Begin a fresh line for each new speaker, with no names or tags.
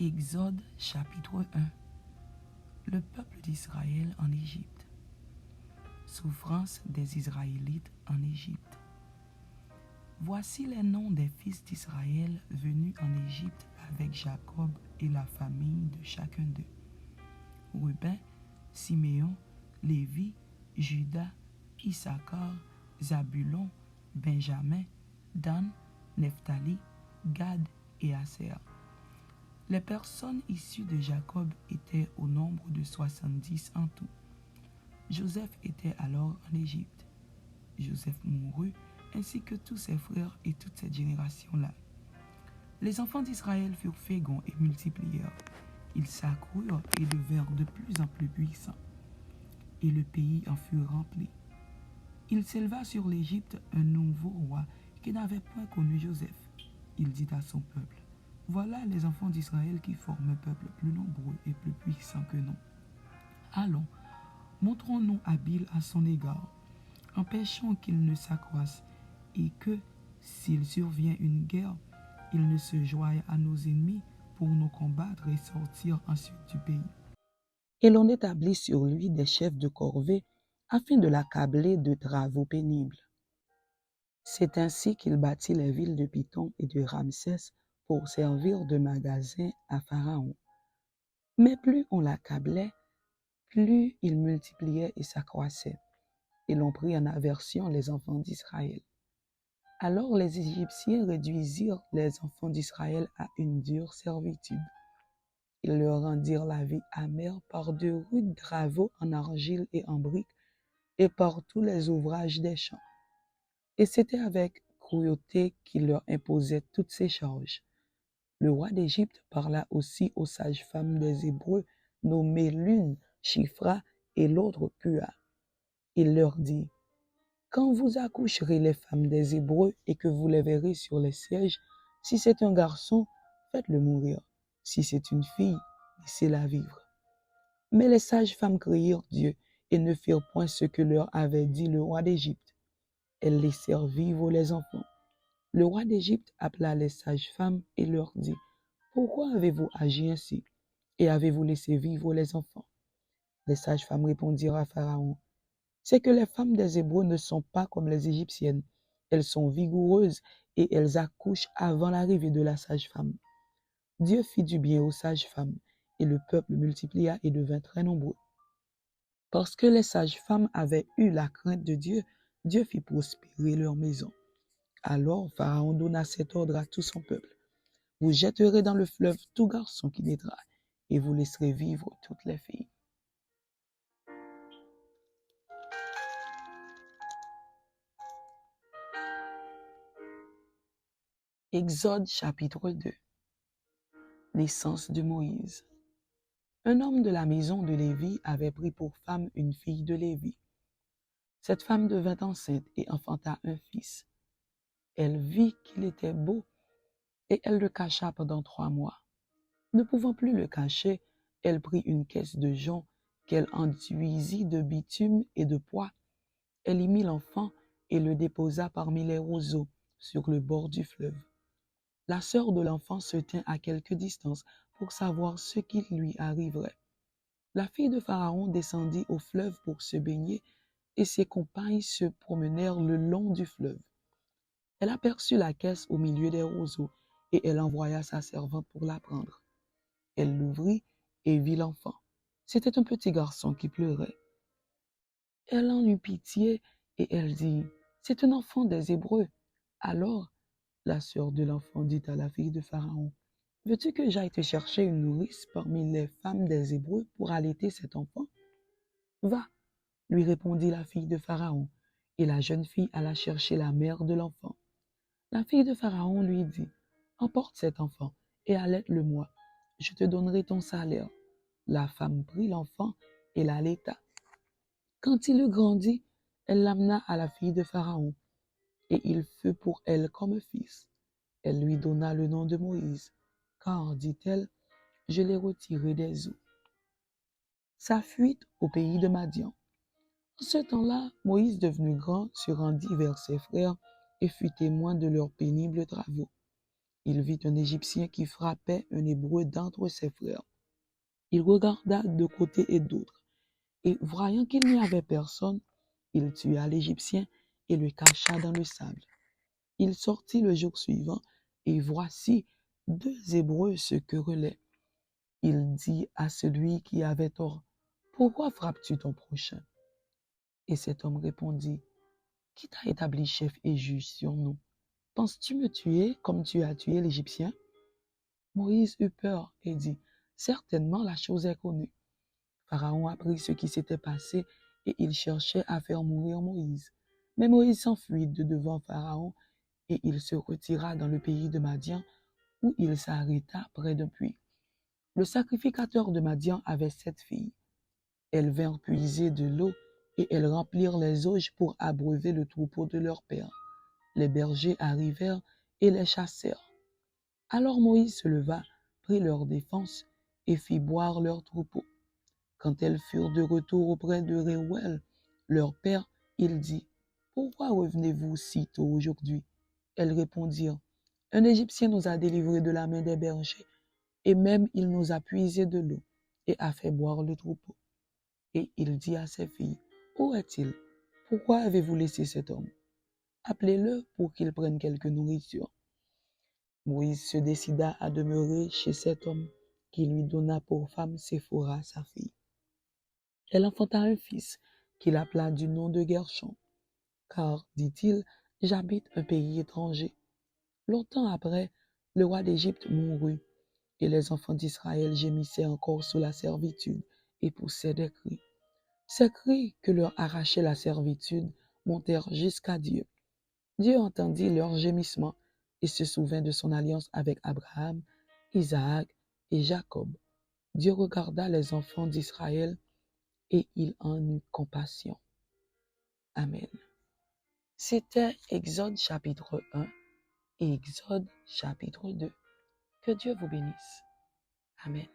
Exode chapitre 1. Le peuple d'Israël en Égypte. Souffrance des Israélites en Égypte. Voici les noms des fils d'Israël venus en Égypte avec Jacob et la famille de chacun d'eux. Ruben, Siméon, Lévi, Juda, Issachar, Zabulon, Benjamin, Dan, Nephtali, Gad et Aser. Les personnes issues de Jacob étaient au nombre de 70 en tout. Joseph était alors en Égypte. Joseph mourut, ainsi que tous ses frères et toute cette génération-là. Les enfants d'Israël furent féconds et multiplièrent. Ils s'accrurent et devinrent de plus en plus puissants. Et le pays en fut rempli. Il s'éleva sur l'Égypte un nouveau roi qui n'avait point connu Joseph. Il dit à son peuple: voilà les enfants d'Israël qui forment un peuple plus nombreux et plus puissant que nous. Allons, montrons-nous habiles à son égard, empêchons qu'il ne s'accroisse et que, s'il survient une guerre, il ne se joigne à nos ennemis pour nous combattre et sortir ensuite du pays. Et l'on établit sur lui des chefs de corvée afin de l'accabler de travaux pénibles. C'est ainsi qu'il bâtit les villes de Python et de Ramsès pour servir de magasin à Pharaon. Mais plus on l'accablait, plus il multipliait et s'accroissait, et l'on prit en aversion les enfants d'Israël. Alors les Égyptiens réduisirent les enfants d'Israël à une dure servitude. Ils leur rendirent la vie amère par de rudes travaux en argile et en briques, et par tous les ouvrages des champs. Et c'était avec cruauté qu'il leur imposait toutes ces charges. Le roi d'Égypte parla aussi aux sages-femmes des Hébreux, nommées l'une Shifra et l'autre Pua. Il leur dit: quand vous accoucherez les femmes des Hébreux et que vous les verrez sur les sièges, si c'est un garçon, faites-le mourir. Si c'est une fille, laissez-la vivre. Mais les sages-femmes craignirent Dieu et ne firent point ce que leur avait dit le roi d'Égypte. Elles laissèrent vivre les enfants. Le roi d'Égypte appela les sages-femmes et leur dit: pourquoi avez-vous agi ainsi et avez-vous laissé vivre les enfants? Les sages-femmes répondirent à Pharaon: c'est que les femmes des Hébreux ne sont pas comme les Égyptiennes. Elles sont vigoureuses et elles accouchent avant l'arrivée de la sage-femme. Dieu fit du bien aux sages-femmes et le peuple multiplia et devint très nombreux. Parce que les sages-femmes avaient eu la crainte de Dieu, Dieu fit prospérer leur maison. Alors Pharaon donna cet ordre à tout son peuple: vous jetterez dans le fleuve tout garçon qui naîtra, et vous laisserez vivre toutes les filles. Exode chapitre 2. Naissance de Moïse. Un homme de la maison de Lévi avait pris pour femme une fille de Lévi. Cette femme devint enceinte et enfanta un fils. Elle vit qu'il était beau et elle le cacha pendant 3 mois. Ne pouvant plus le cacher, elle prit une caisse de jonc qu'elle enduisit de bitume et de poix. Elle y mit l'enfant et le déposa parmi les roseaux sur le bord du fleuve. La sœur de l'enfant se tint à quelque distance pour savoir ce qui lui arriverait. La fille de Pharaon descendit au fleuve pour se baigner et ses compagnes se promenèrent le long du fleuve. Elle aperçut la caisse au milieu des roseaux et elle envoya sa servante pour la prendre. Elle l'ouvrit et vit l'enfant. C'était un petit garçon qui pleurait. Elle en eut pitié et elle dit: c'est un enfant des Hébreux. Alors, la sœur de l'enfant dit à la fille de Pharaon: veux-tu que j'aille te chercher une nourrice parmi les femmes des Hébreux pour allaiter cet enfant? Va, lui répondit la fille de Pharaon, et la jeune fille alla chercher la mère de l'enfant. La fille de Pharaon lui dit: emporte cet enfant et allaite-le-moi, je te donnerai ton salaire. La femme prit l'enfant et l'allaita. Quand il eut grandi, elle l'amena à la fille de Pharaon, et il fut pour elle comme un fils. Elle lui donna le nom de Moïse, car, dit-elle, je l'ai retiré des eaux. Sa fuite au pays de Madian. En ce temps-là, Moïse, devenu grand, se rendit vers ses frères et fut témoin de leurs pénibles travaux. il vit un Égyptien qui frappait un Hébreu d'entre ses frères. Il regarda de côté et d'autre, et voyant qu'il n'y avait personne, il tua l'Égyptien et le cacha dans le sable. Il sortit le jour suivant, et voici, 2 Hébreux se querellaient. Il dit à celui qui avait tort, « Pourquoi frappes-tu ton prochain ?» Et cet homme répondit, « Qui t'a établi chef et juge sur nous? Penses-tu me tuer comme tu as tué l'Égyptien? » Moïse eut peur et dit, « Certainement la chose est connue. » Pharaon apprit ce qui s'était passé et il cherchait à faire mourir Moïse. Mais Moïse s'enfuit de devant Pharaon et il se retira dans le pays de Madian où il s'arrêta près d'un puits. Le sacrificateur de Madian avait 7 filles. Elles vinrent puiser de l'eau et elles remplirent les auges pour abreuver le troupeau de leur père. Les bergers arrivèrent et les chassèrent. Alors Moïse se leva, prit leur défense et fit boire leur troupeau. Quand elles furent de retour auprès de Réuel, leur père, il dit, « Pourquoi revenez-vous si tôt aujourd'hui ?» Elles répondirent, « Un Égyptien nous a délivrés de la main des bergers, et même il nous a puisé de l'eau et a fait boire le troupeau. » Et il dit à ses filles, « Où est-il? Pourquoi avez-vous laissé cet homme? Appelez-le pour qu'il prenne quelque nourriture. » Moïse se décida à demeurer chez cet homme, qui lui donna pour femme Séphora, sa fille. Elle enfanta un fils, qu'il appela du nom de Gershon, car, dit-il, j'habite un pays étranger. Longtemps après, le roi d'Égypte mourut, et les enfants d'Israël gémissaient encore sous la servitude et poussaient des cris. Ces cris que leur arrachait la servitude montèrent jusqu'à Dieu. Dieu entendit leurs gémissements et se souvint de son alliance avec Abraham, Isaac et Jacob. Dieu regarda les enfants d'Israël et il en eut compassion. Amen. C'était Exode chapitre 1 et Exode chapitre 2. Que Dieu vous bénisse. Amen.